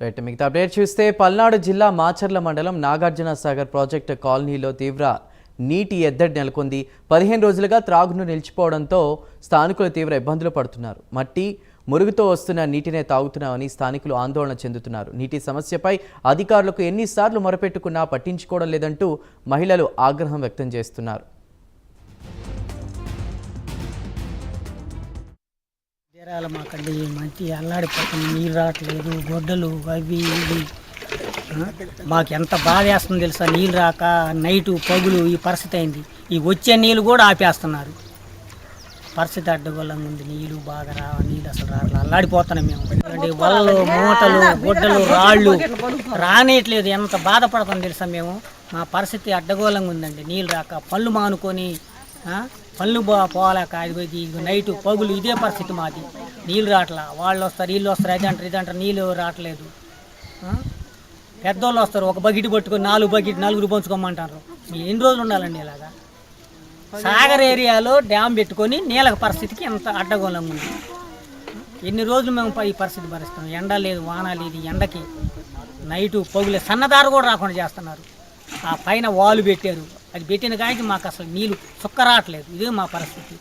Right, మిగతా update చూస్తే పల్నాడు జిల్లా మాచర్ల మండలం నాగార్జున సాగర్ ప్రాజెక్టు కాలనీలో తీవ్ర నీటి ఎద్దడి నెలకొంది. 15 రోజులుగా త్రాగును నిలిచిపోవడంతో స్థానికులు తీవ్ర ఇబ్బందులు పడుతున్నారు. మట్టి మురుగుతో వస్తున్న నీటినే తాగుతున్నామని స్థానికులు ఆందోళన చెందుతున్నారు. నీటి సమస్యపై అధికారులకు ఎన్నిసార్లు మొరపెట్టుకున్నా పట్టించుకోవడం లేదంటూ మహిళలు ఆగ్రహం వ్యక్తం చేస్తున్నారు. మాకండి మంచి అల్లాడిపోతుంది, నీళ్ళు రావట్లేదు, గొడ్డలు అవి ఇవి మాకు ఎంత బాధ వేస్తుంది తెలుసా. నీళ్ళు రాక నైటు పగులు ఈ పరిస్థితి అయింది. ఈ వచ్చే నీళ్ళు కూడా ఆపేస్తున్నారు. పరిస్థితి అడ్డగోళంగా ఉంది. నీళ్ళు బాగా నీళ్ళు అసలు రావట్లేదు, అల్లాడిపోతున్నాం మేము. వలలు మూటలు గొడ్డలు రాళ్ళు రానేయట్లేదు. ఎంత బాధపడతాం తెలుసా మేము. మా పరిస్థితి అడ్డగోళంగా ఉందండి. నీళ్ళు రాక పళ్ళు మానుకొని పళ్ళు పోలేక అది నైటు పగులు ఇదే పరిస్థితి మాది. నీళ్ళు రావట్లా. వాళ్ళు వస్తారు, వీళ్ళు వస్తారు, ఇదంటారు నీళ్ళు రావట్లేదు. పెద్దోళ్ళు వస్తారు, ఒక బకెట్ పట్టుకొని 4 బకెట్ నలుగురు పంచుకోమంటారు. ఎన్ని రోజులు ఉండాలండి ఇలాగా? సాగర్ ఏరియాలో డ్యామ్ పెట్టుకొని నీళ్ళ పరిస్థితికి ఎంత అడ్డగోళంగా ఉంది. ఎన్ని రోజులు మేము ఈ పరిస్థితి భరిస్తాం? ఎండ లేదు, వాన లేదు. ఎండకి నైటు పగులే, సన్నదారు కూడా రాకుండా చేస్తున్నారు. ఆ పైన వాలు పెట్టారు, అది పెట్టిన కానీ మాకు అసలు నీళ్ళు చుక్క రావట్లేదు. ఇదే మా పరిస్థితి.